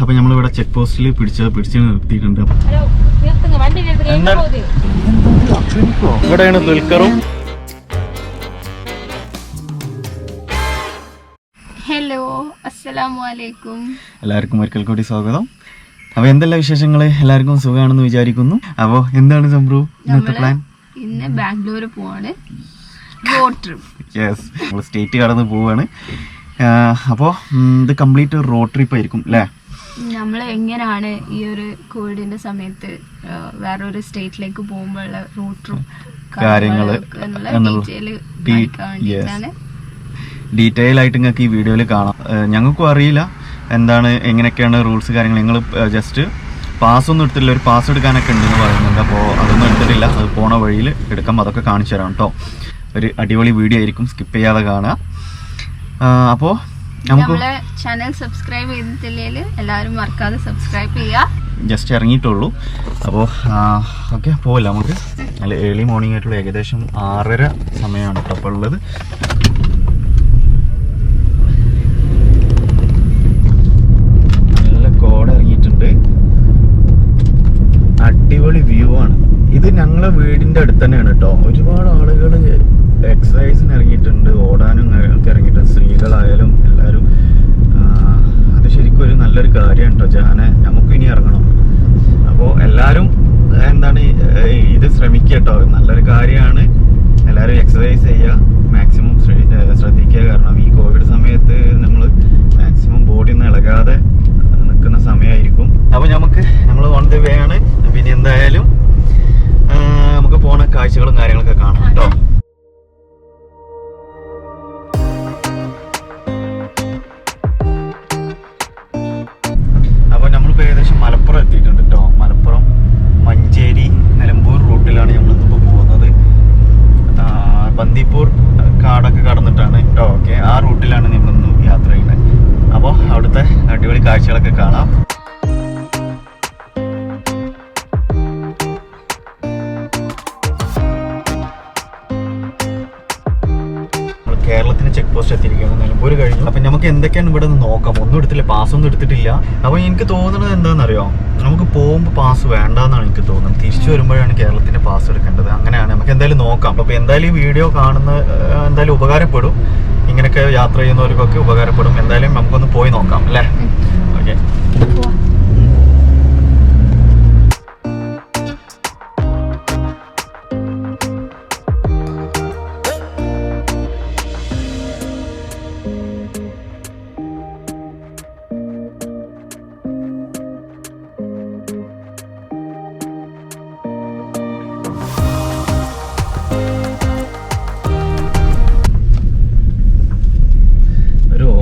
അപ്പൊ നമ്മളിവിടെ ചെക്ക് പോസ്റ്റിൽ പിടിച്ച് നിർത്തിയിട്ടുണ്ട്. ഇവിടെയാണ് ദുൽഖറും. ഹലോ, അസ്സലാമു അലൈക്കും. എല്ലാവർക്കും ഒരിക്കൽ കൂടി സ്വാഗതം. അപ്പൊ എന്തെല്ലാം വിശേഷങ്ങള്? എല്ലാവർക്കും സുഖമാണെന്ന് വിചാരിക്കുന്നു. അപ്പൊ എന്താണ് സംഭവം ഇന്നത്തെ പ്ലാൻ? ഇന്ന് ബാംഗ്ലൂർ പോവാണ്, റോഡ് ട്രിപ്പ്. യെസ്, നമ്മൾ സ്റ്റേറ്റ് കടന്ന് പോവാണ്. അപ്പോൾ ഇത് കംപ്ലീറ്റ് റോഡ് ട്രിപ്പ് ആയിരിക്കും അല്ലേ? നമ്മൾ എങ്ങനെയാണ് ഈ ഒരു കോവിഡിന്റെ സമയത്ത് വേറൊരു സ്റ്റേറ്റിലേക്ക് പോകുമ്പോഴുള്ള റോഡ് ട്രിപ്പ് കാര്യങ്ങൾ ഡീറ്റെയിൽ ആയിട്ട് നിങ്ങൾക്ക് ഈ വീഡിയോയിൽ കാണാം. ഞങ്ങൾക്കും അറിയില്ല എന്താണ് എങ്ങനെയൊക്കെയാണ് റൂൾസ് കാര്യങ്ങൾ. നിങ്ങൾ ജസ്റ്റ് പാസ് ഒന്നും എടുത്തിട്ടില്ല, ഒരു പാസ് എടുക്കാനൊക്കെ ഉണ്ടെന്ന് പറയുന്നുണ്ട്. അപ്പോൾ അതൊന്നും എടുത്തിട്ടില്ല, അത് പോണ വഴിയിൽ എടുക്കാം. അതൊക്കെ കാണിച്ചു തരാം കേട്ടോ. ഒരു അടിപൊളി വീഡിയോ ആയിരിക്കും, സ്കിപ്പ് ചെയ്യാതെ കാണുക. അപ്പോൾ നമ്മളെ ചാനൽ സബ്സ്ക്രൈബ് ചെയ്തിട്ടില്ലെങ്കിൽ എല്ലാവരും മറക്കാതെ സബ്സ്ക്രൈബ് ചെയ്യുക. ജസ്റ്റ് ഇറങ്ങിയിട്ടുള്ളൂ. അപ്പോൾ ഓക്കെ, പോവില്ല. നമുക്ക് നല്ല ഏർലി മോർണിംഗ് ആയിട്ടുള്ള ഏകദേശം 6:30 സമയമാണ് കേട്ടോ അപ്പോൾ ഉള്ളത്. നല്ല കോട ഇറങ്ങിയിട്ടുണ്ട്, അടിപൊളി വ്യൂ ആണ്. ഇത് ഞങ്ങളെ വീടിൻ്റെ അടുത്ത് തന്നെയാണ് കേട്ടോ. ഒരുപാട് ആളുകൾ എക്സസൈസിന് ഇറങ്ങിയിട്ടുണ്ട്, ഓടാനും ഇറങ്ങിയിട്ടുണ്ട്, സ്ത്രീകളായാലും എല്ലാവരും. അത് ശരിക്കും ഒരു നല്ലൊരു കാര്യമാണ് കേട്ടോ. ജാനെ നമുക്ക് ഇനി ഇറങ്ങണം. അപ്പോൾ എല്ലാവരും എന്താണ് ഇത് ശ്രമിക്കുക കേട്ടോ, നല്ലൊരു കാര്യമാണ്. എല്ലാവരും എക്സസൈസ് ചെയ്യുക, മാക്സിമം ശ്രദ്ധിക്കുക. കാരണം ഈ കോവിഡ് സമയത്ത് നമ്മൾ മാക്സിമം ബോഡി ഒന്നും ഇളകാതെ നിൽക്കുന്ന സമയമായിരിക്കും. അപ്പോൾ നമ്മൾ ഓൺ ദി വേ ആണ്. പിന്നെ എന്തായാലും നമുക്ക് പോണ കാഴ്ചകളും കാര്യങ്ങളൊക്കെ കാണാം കേട്ടോ. അപ്പോൾ നമ്മളിപ്പോൾ ഏകദേശം മലപ്പുറം എത്തിയിട്ടുണ്ട് കേട്ടോ. മലപ്പുറം മഞ്ചേരി നിലമ്പൂർ റൂട്ടിലാണ് നമ്മളിപ്പോൾ പോകുന്നത്. ബന്ദിപ്പൂർ കാടൊക്കെ കടന്നിട്ടാണ് കേട്ടോ. ഓക്കെ, ആ റൂട്ടിലാണ് നമ്മളിന്ന് യാത്ര ചെയ്യുന്നത്. അപ്പോൾ അവിടുത്തെ അടിപൊളി കാഴ്ചകളൊക്കെ കാണാം. കേരളത്തിന് ചെക്ക് പോസ്റ്റ് എത്തിയിരിക്കുകയാണ്. നിലമ്പൂർ കഴിഞ്ഞു. അപ്പം നമുക്ക് എന്തൊക്കെയാണ് ഇവിടെ നിന്ന് നോക്കാം. ഒന്നും എടുത്തില്ല, പാസ് ഒന്നും എടുത്തിട്ടില്ല. അപ്പോൾ എനിക്ക് തോന്നുന്നത് എന്താണെന്നറിയോ, നമുക്ക് പോകുമ്പോൾ പാസ് വേണ്ടെന്നാണ് എനിക്ക് തോന്നുന്നത്. തിരിച്ചു വരുമ്പോഴാണ് കേരളത്തിൻ്റെ പാസ് എടുക്കേണ്ടത്. അങ്ങനെയാണ്. നമുക്ക് എന്തായാലും നോക്കാം. അപ്പോൾ എന്തായാലും ഈ വീഡിയോ കാണുന്ന എന്തായാലും ഉപകാരപ്പെടും. ഇങ്ങനെയൊക്കെ യാത്ര ചെയ്യുന്നവർക്കൊക്കെ ഉപകാരപ്പെടും. എന്തായാലും നമുക്കൊന്ന് പോയി നോക്കാം അല്ലേ? ഓക്കെ.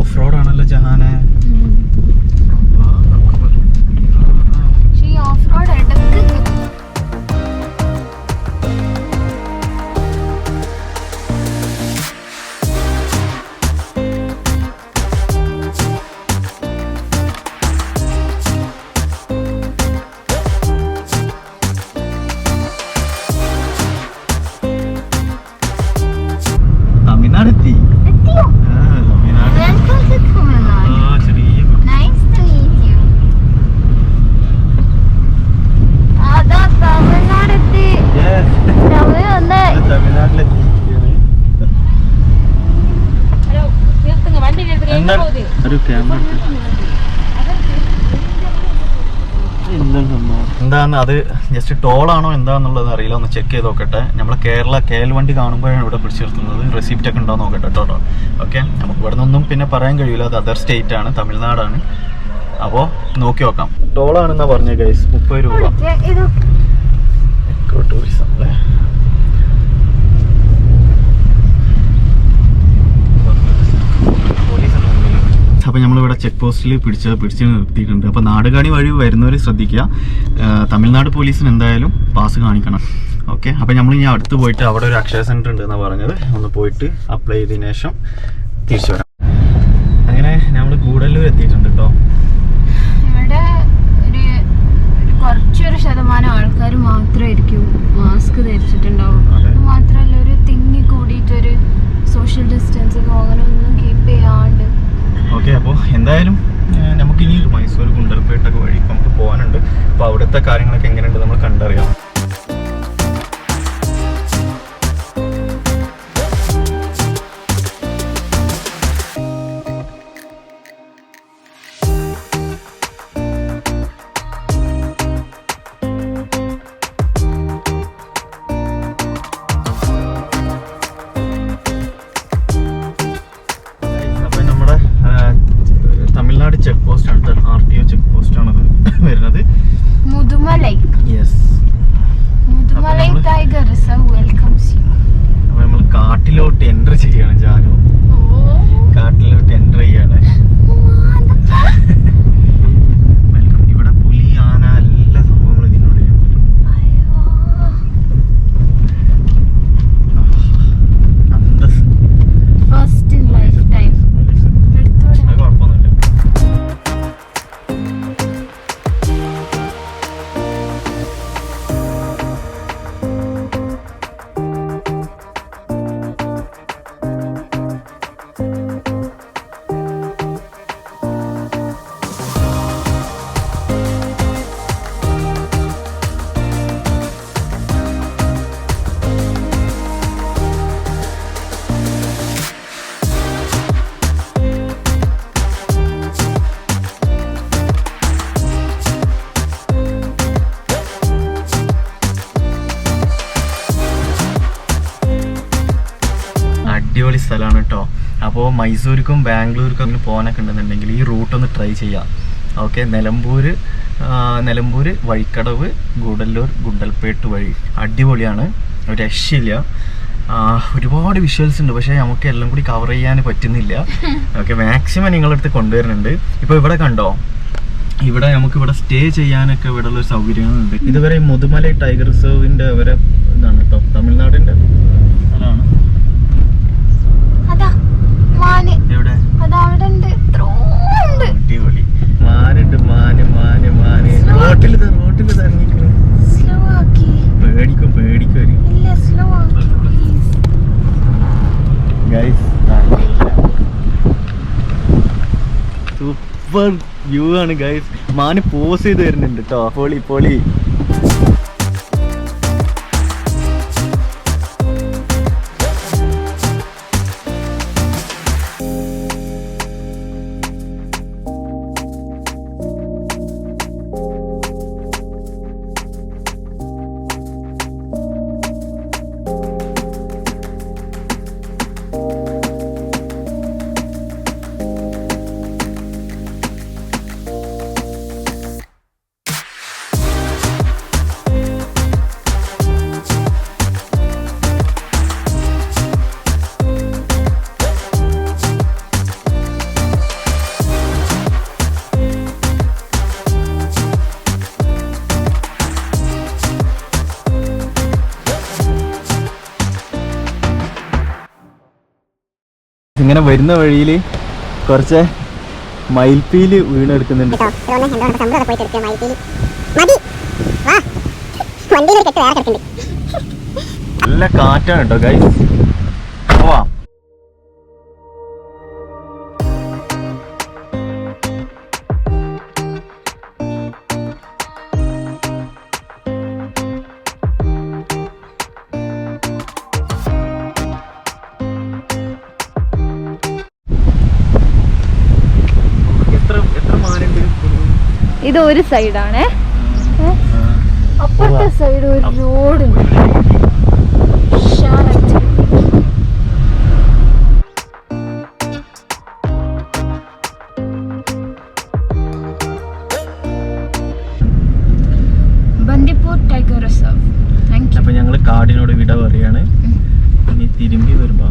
ഓഫ് റോഡ് ആണല്ലോ ജഹാനെ. Off road തമിഴ്നാടെത്തി. എന്താന്ന് അത് ജസ്റ്റ് ടോളാണോ എന്താന്നുള്ളത് അറിയില്ല. ഒന്ന് ചെക്ക് ചെയ്ത് നോക്കട്ടെ. നമ്മളെ KL വണ്ടി കാണുമ്പോഴാണ് ഇവിടെ പിടിച്ചു നിർത്തുന്നത്. റെസിപ്റ്റ് ഒക്കെ ഉണ്ടോ നോക്കട്ടെ കേട്ടോ. ഓക്കെ, നമുക്ക് ഇവിടെ നിന്നൊന്നും പിന്നെ പറയാൻ കഴിയില്ല. അത് അതർ സ്റ്റേറ്റ് ആണ്, തമിഴ്നാടാണ്. അപ്പോൾ നോക്കി നോക്കാം. ടോളാണെന്നാ പറഞ്ഞത് ഗൈസ്. 30 രൂപ. എക്കോ ടൂറിസം അല്ലേ? അപ്പോൾ നമ്മളിവിടെ ചെക്ക് പോസ്റ്റിൽ പിടിച്ച് നിർത്തിയിട്ടുണ്ട്. അപ്പോൾ നാടുകാണി വഴി വരുന്നവർ ശ്രദ്ധിക്കുക. തമിഴ്നാട് പോലീസിന് എന്തായാലും പാസ് കാണിക്കണം. ഓക്കെ, അപ്പോൾ നമ്മൾ ഇനി അടുത്ത് പോയിട്ട് അവിടെ ഒരു അക്ഷയ സെൻറ്റർ ഉണ്ട് എന്നാണ് പറഞ്ഞത്. ഒന്ന് പോയിട്ട് അപ്ലൈ ചെയ്തതിന് ശേഷം തിരിച്ചു വരാം. അങ്ങനെ നമ്മൾ ഗൂഡല്ലൂർ എത്തിയിട്ടുണ്ട് കേട്ടോ. ഇവിടെ കുറച്ചൊരു ശതമാനം ആൾക്കാർ മാത്രമായിരിക്കും മാസ്ക് ധരിച്ചിട്ടുണ്ടാവും. മാത്രമല്ല ഒരു തിങ്ങി കൂടിയിട്ടൊരു സോഷ്യൽ ഡിസ്റ്റൻസിങ് അങ്ങനെ ഒന്നും കീപ്പ് ചെയ്യാണ്ട്. ഓക്കെ, അപ്പോൾ എന്തായാലും നമുക്കിനി മൈസൂർ, ഗുണ്ടൽപേട്ട് ഗുണ്ടൽപേട്ടൊക്കെ വഴി നമുക്ക് പോകാനുണ്ട്. അപ്പോൾ അവിടുത്തെ കാര്യങ്ങളൊക്കെ എങ്ങനെയുണ്ട് നമ്മൾ കണ്ടറിയാം. തമിഴ്നാട് ചെക്ക് പോസ്റ്റ് ആണ്, RTO ചെക്ക് പോസ്റ്റ് ആണത് വരുന്നത്. Mudumalai tiger reserve welcomes U. അപ്പൊ നമ്മൾ കാട്ടിലോട്ട് എൻ്റർ ചെയ്യാണ്. ജാനു കാട്ടിലോട്ട് എൻ്റർ ചെയ്യാണ്. ഇവിടെ പുലി, ആന, എല്ലാ സംഭവങ്ങളും ഇതിനുള്ളിൽ. First in life time. അത് കുഴപ്പമൊന്നുമില്ല. അടിപൊളി സ്ഥലമാണ് കേട്ടോ. അപ്പോൾ മൈസൂർക്കും ബാംഗ്ലൂർക്കും അങ്ങനെ പോകാനൊക്കെ ഉണ്ടെന്നുണ്ടെങ്കിൽ ഈ റൂട്ട് ഒന്ന് ട്രൈ ചെയ്യാം. ഓക്കെ, നിലമ്പൂർ വഴിക്കടവ്, ഗൂഡല്ലൂർ, ഗുണ്ടൽപേട്ട് വഴി അടിപൊളിയാണ്, ഒരു രക്ഷയില്ല. ഒരുപാട് വിഷ്വൽസ് ഉണ്ട്, പക്ഷേ നമുക്ക് എല്ലാം കൂടി കവർ ചെയ്യാൻ പറ്റുന്നില്ല. ഓക്കെ, മാക്സിമം നിങ്ങളുടെ അടുത്ത് കൊണ്ടുവരുന്നുണ്ട്. ഇപ്പോൾ ഇവിടെ കണ്ടോ, ഇവിടെ നമുക്ക് ഇവിടെ സ്റ്റേ ചെയ്യാനൊക്കെ ഇവിടെ ഉള്ള സൗകര്യങ്ങളുണ്ട്. ഇതുവരെ മുതുമലൈ ടൈഗർ റിസർവിൻ്റെ അവരെ ഇതാണ് കേട്ടോ, തമിഴ്നാടിൻ്റെ സ്ഥലമാണ്. എവിടെ? അടിപൊളി മാനുണ്ട്. മാന് റോട്ടിൽ ഇറങ്ങിക്കുന്നു. പേടിക്കും സൂപ്പർ വ്യൂ ആണ് ഗൈസ്. മാന് പോസ് ചെയ്ത് വരുന്നുണ്ട് കേട്ടോ. പൊളി. ഇങ്ങനെ വരുന്ന വഴിയിൽ കുറച്ച് മയിൽപ്പീല് വീണെടുക്കുന്നുണ്ട്. നല്ല കാറ്റാണ് കേട്ടോ ഗൈസ്. പോവാം. ഇത് ഒരു സൈഡാണ്, അപ്പുറത്തെ സൈഡ് ഒരു റോഡ്. Bandipur tiger reserve. അപ്പൊ ഞങ്ങള് കാടിനോട് വിട പറയാണ്. ഇനി തിരുമ്പി വരുമ്പോ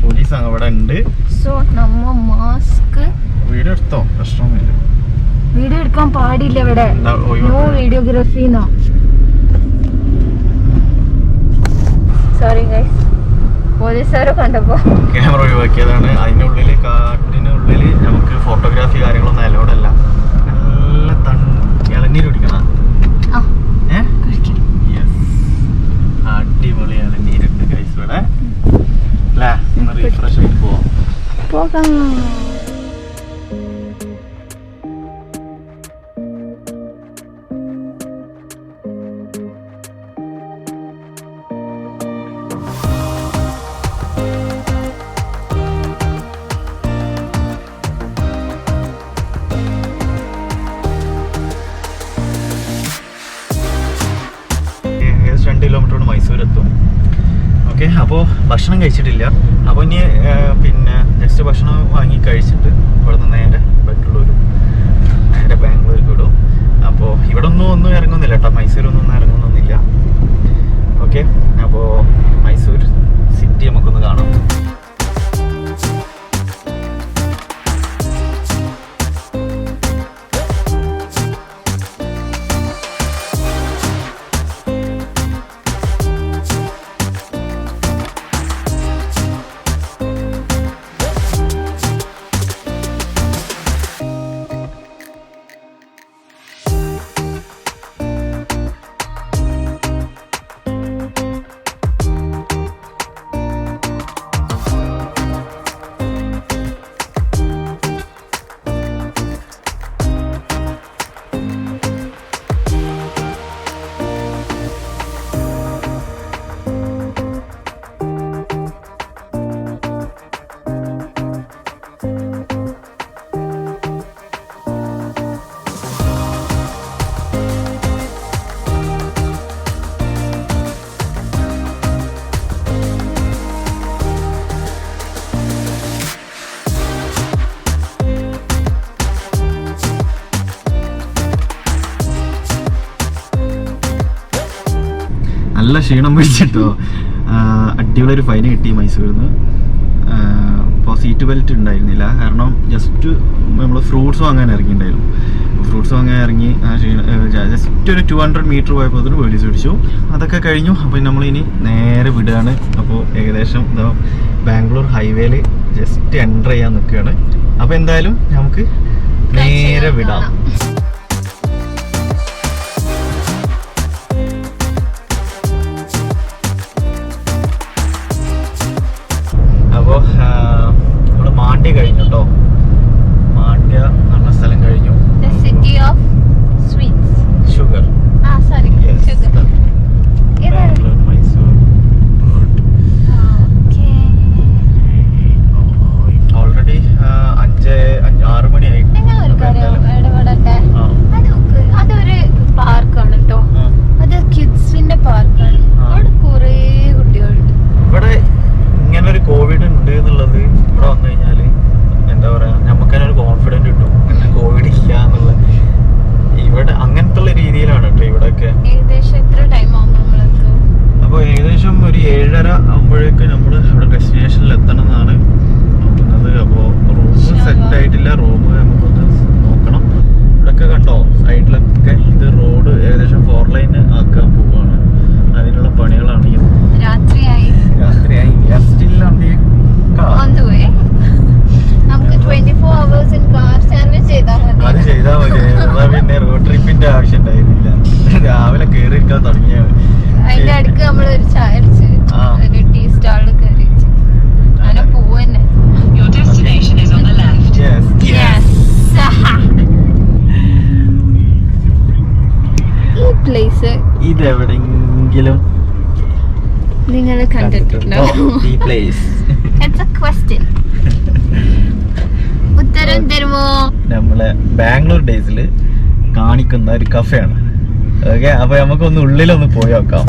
പോലീസ് അവിടെ ഉണ്ട്. സോ നമ്മ മാസ്ക് വീഡിയോ എടുത്തോ, പ്രശ്നമൊന്നുമില്ല. വീഡിയോ എടുക്കാൻ പാടില്ല ഇവിടെ, നോ വീഡിയോഗ്രാഫി. സോറി ഗൈസ്, പോലീസുകാരെ കണ്ടപ്പോ ക്യാമറ ഒഴിവാക്കിയതാണ്. അതിനുള്ളിൽ കാട്ടിനുള്ളിൽ നമുക്ക് ഫോട്ടോഗ്രാഫി കാര്യങ്ങളൊന്നും അലൗഡ് അല്ല. നല്ല ഇളനീര് കുടിക്കണം. അടിപൊളി ഇളനീരുണ്ട് ഗൈസ് ഇവിടെ. റീഫ്രഷ് ആയിട്ട് പോകാം. ഭക്ഷണം കഴിച്ചിട്ടില്ല. അപ്പോൾ ഇനി പിന്നെ ജസ്റ്റ് ഭക്ഷണം വാങ്ങി കഴിച്ചിട്ട് ഇവിടുന്ന് നേരെ ബംഗളൂരു, നേരെ ബാംഗ്ലൂർക്ക് വിടും. അപ്പോൾ ഇവിടെ ഒന്നും ഇറങ്ങുന്നില്ല കേട്ടോ, മൈസൂരൊന്നും ഇറങ്ങുന്നൊന്നുമില്ല. ഓക്കെ, അപ്പോൾ മൈസൂർ സിറ്റി നമുക്കൊന്ന് കാണാം. നല്ല ക്ഷീണം പിടിച്ചിട്ടോ. അടിപൊളി ഒരു ഫൈന് കിട്ടി മൈസൂരിൽ നിന്ന്. അപ്പോൾ സീറ്റ് ബെൽറ്റ് ഉണ്ടായിരുന്നില്ല, കാരണം ജസ്റ്റ് നമ്മൾ ഫ്രൂട്ട്സ് വാങ്ങാൻ ഇറങ്ങിയിട്ടുണ്ടായിരുന്നു. ഫ്രൂട്ട്സ് വാങ്ങാൻ ഇറങ്ങി ജസ്റ്റ് ഒരു 200 മീറ്റർ പോയപ്പോൾ അതിന് പോലീസ് പിടിച്ചു. അതൊക്കെ കഴിഞ്ഞു. അപ്പോൾ നമ്മളിനി നേരെ വിടുകയാണ്. അപ്പോൾ ഏകദേശം ഇതാ ബാംഗ്ലൂർ ഹൈവേയിൽ ജസ്റ്റ് എൻ്റർ ചെയ്യാൻ നിൽക്കുകയാണ്. അപ്പോൾ എന്തായാലും നമുക്ക് നേരെ വിടാം. അപ്പോൾ നമ്മൾ മാണ്ഡ്യ കഴിഞ്ഞു കേട്ടോ. മാണ്ഡ്യ എന്ന് പറഞ്ഞ സ്ഥലം കഴിഞ്ഞു. City of sweets, sugar. Sorry, sugar. Bangalore, Mysore. Already 5-6 മണിയായി. അതൊരു പാർക്കാണ് കേട്ടോ. അത് കിഡ്സിന്റെ പാർക്കാണ്. അവിടെ കുറേ കുട്ടികളുണ്ട്. ഇവിടെ ഇങ്ങനെ ഒരു കോവിഡ് ഉണ്ട് എന്നുള്ളത് ഇവിടെ വന്നു കഴിഞ്ഞാൽ എന്താ പറയാ, നമുക്ക് തന്നെ ഒരു കോൺഫിഡൻറ്റ് കിട്ടും, പിന്നെ കോവിഡ് ഇല്ല എന്നുള്ളത്. ഇവിടെ അങ്ങനത്തെ ഉള്ള രീതിയിലാണ് കേട്ടോ ഇവിടെയൊക്കെ. ഏകദേശം എത്ര ടൈം ആകുമ്പോൾ നമ്മളെത്തും? അപ്പോൾ ഏകദേശം ഒരു 7:30 ആകുമ്പോഴേക്ക് നമ്മൾ ഇവിടെ ഡെസ്റ്റിനേഷനിൽ എത്തണം എന്നാണ് നോക്കുന്നത്. അപ്പോൾ റൂം സെറ്റ് ആയിട്ടില്ല. റൂം നമുക്കൊന്ന് നോക്കണം. ഇവിടെയൊക്കെ കണ്ടോ സൈഡിലൊക്കെ ഇത് റോഡ് ഏകദേശം 4 ലൈൻ ആക്കാൻ പോവുകയാണ്. അതിനുള്ള പണികളാണ്. രാത്രിയായി. നമുക്ക് 24 hours in car service ചെയ്താൽ മതി. അത് ചെയ്താൽ മതി. പിന്നെ റോഡ് ട്രിപ്പിന്റെ ആവശ്യം ഉണ്ടായിരുന്നില്ല. രാവിലെ കയറി ഇരിക്കാൻ തുടങ്ങിയാൽ മതി. അതിന്റെ അടുക്ക് നമ്മൾ ഒരു ചായ അടിച്ച് ഒരു ടീ സ്റ്റാളിൽ കയറി അങ്ങനെ പോവന്നെ. ഈ പ്ലേസ് ഇതെവിടെങ്കിലും നിങ്ങൾ കണ്ടിട്ടുണ്ടോ? ഈ പ്ലേസ്. It's a question. ഉത്തരം തരുമോ? നമ്മളെ ബാംഗ്ലൂർ ഡേയ്സിൽ കാണിക്കുന്ന ഒരു കഫേയാണ്. ഓക്കെ, അപ്പൊ നമുക്കൊന്ന് ഉള്ളിലൊന്ന് പോയി നോക്കാം.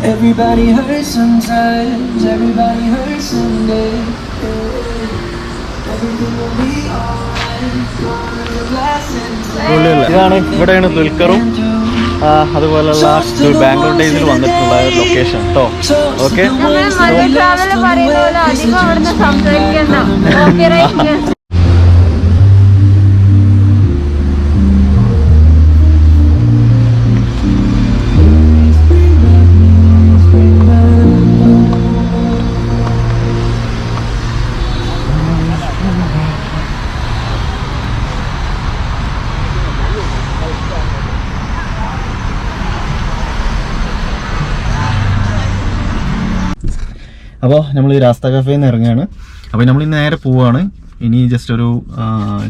Everybody hurts sometimes, everybody hurts someday. Everything will be alright. ഇതാണ് ഇവിടെയാണ് ദുൽഖറും അതുപോലുള്ള ബാംഗ്ലൂർ ഡേയ്സിൽ വന്നിട്ടുള്ള ഒരു ലൊക്കേഷൻ കേട്ടോ. ഓക്കെ, ട്രാവല് പറയുന്ന പോലെ അധികം അവിടുന്ന് സംസാരിക്കണ്ട. അപ്പോൾ നമ്മൾ ഈ രാസ്ത കഫേന്ന് ഇറങ്ങുകയാണ്. അപ്പോൾ നമ്മൾ ഇന്ന് നേരെ പോവുകയാണ് ഇനി ജസ്റ്റ് ഒരു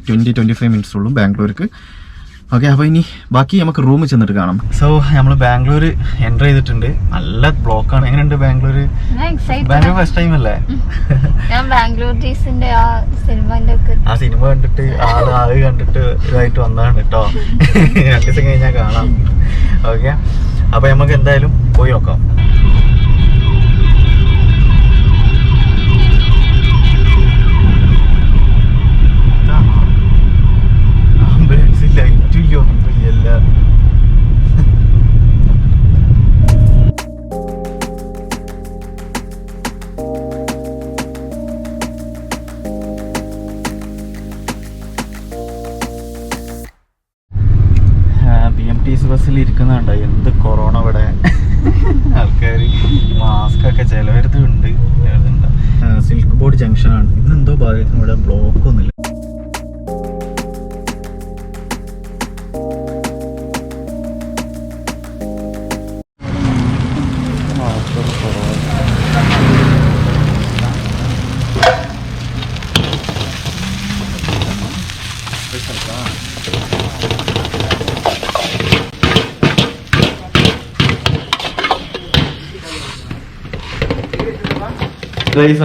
20-25 മിനിറ്റ്സ് ഉള്ളൂ ബാംഗ്ലൂർക്ക്. ഓക്കെ, അപ്പോൾ ഇനി ബാക്കി നമുക്ക് റൂമിൽ ചെന്നിട്ട് കാണാം. സോ നമ്മൾ ബാംഗ്ലൂർ എൻ്റർ ചെയ്തിട്ടുണ്ട്. നല്ല ബ്ലോക്കാണ്. എങ്ങനെയുണ്ട് ബാംഗ്ലൂർ? ബാംഗ്ലൂർ ഫസ്റ്റ് ടൈം അല്ലേ? ഞാൻ ബാംഗ്ലൂർ ഡേയ്സിന്റെ ആ സിനിമ കണ്ടിട്ട് ആള് കണ്ടിട്ട് ഇതായിട്ട് വന്നതാണ് കേട്ടോ. 2 ദിവസം കഴിഞ്ഞാൽ കാണാം. ഓക്കെ, അപ്പോൾ നമുക്ക് എന്തായാലും പോയി നോക്കാം. ബസ്സിൽ ഇരിക്കുന്നുണ്ടോ? എന്ത് കൊറോണ ഇവിടെ. ആൾക്കാർ മാസ്ക് ഒക്കെ ചിലവരുത്തുണ്ട്. Silk board ജംഗ്ഷനാണ്. ഇന്നെന്തോ ഭാഗ്യത്തിന് ഇവിടെ ബ്ലോക്ക് ഒന്നുമില്ല.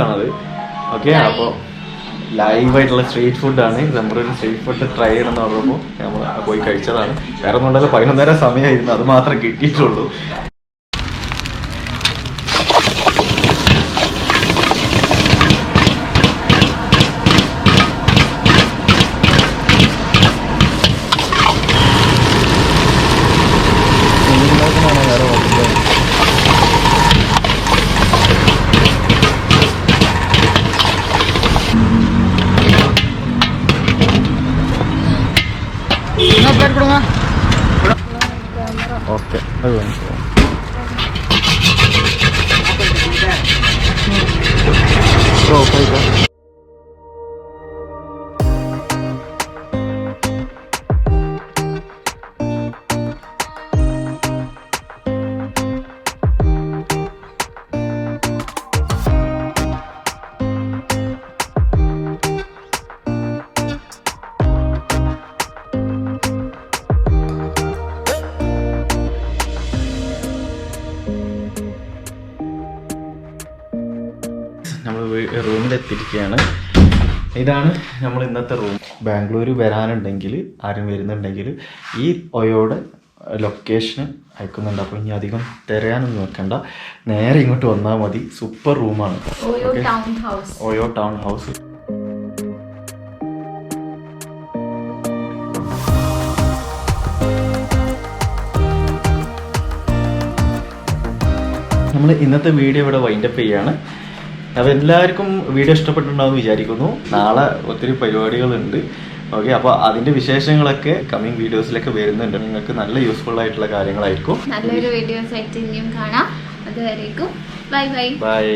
ആണത്. ഓക്കെ, അപ്പോൾ ലൈവായിട്ടുള്ള സ്ട്രീറ്റ് ഫുഡാണ്. നമ്മളൊരു സ്ട്രീറ്റ് ഫുഡ് ട്രൈ ചെയ്യണമെന്ന് പറഞ്ഞപ്പോൾ നമ്മൾ പോയി കഴിച്ചതാണ്. വേറെ ഒന്നും ഉണ്ടല്ലോ, 11:30 സമയമായിരുന്നു. അത് മാത്രമേ കിട്ടിയിട്ടുള്ളൂ. ഓക്കെ, അത് മനസ്സിലാവും. നമ്മൾ റൂമിലെത്തിയിരിക്കുകയാണ്. ഇതാണ് നമ്മൾ ഇന്നത്തെ റൂം. ബാംഗ്ലൂർ വരാനുണ്ടെങ്കിൽ, ആരും വരുന്നുണ്ടെങ്കിൽ ഈ ഒയോയുടെ ലൊക്കേഷൻ അയക്കുന്നുണ്ട്. അപ്പോൾ ഇനി അധികം തിരയാനൊന്നും വെക്കണ്ട, നേരെ ഇങ്ങോട്ട് വന്നാൽ മതി. സൂപ്പർ റൂമാണ്. OYO town house. നമ്മൾ ഇന്നത്തെ വീഡിയോ ഇവിടെ വൈൻഡപ്പ് ചെയ്യാണ്. അപ്പോൾ എല്ലാവർക്കും വീഡിയോ ഇഷ്ടപ്പെട്ടിട്ടുണ്ടാവും വിചാരിക്കുന്നു. നാളെ ഒത്തിരി പരിപാടികളുണ്ട്. ഓക്കെ, അപ്പോൾ അതിൻ്റെ വിശേഷങ്ങളൊക്കെ കമ്മിങ് വീഡിയോസിലൊക്കെ വരുന്നുണ്ട്. നിങ്ങൾക്ക് നല്ല യൂസ്ഫുൾ ആയിട്ടുള്ള കാര്യങ്ങളായിരിക്കും. നല്ലൊരു വീഡിയോസ് ആയിട്ട് ഇനിയും കാണാം. അതുവരേക്കും ബൈ ബൈ. ബൈ.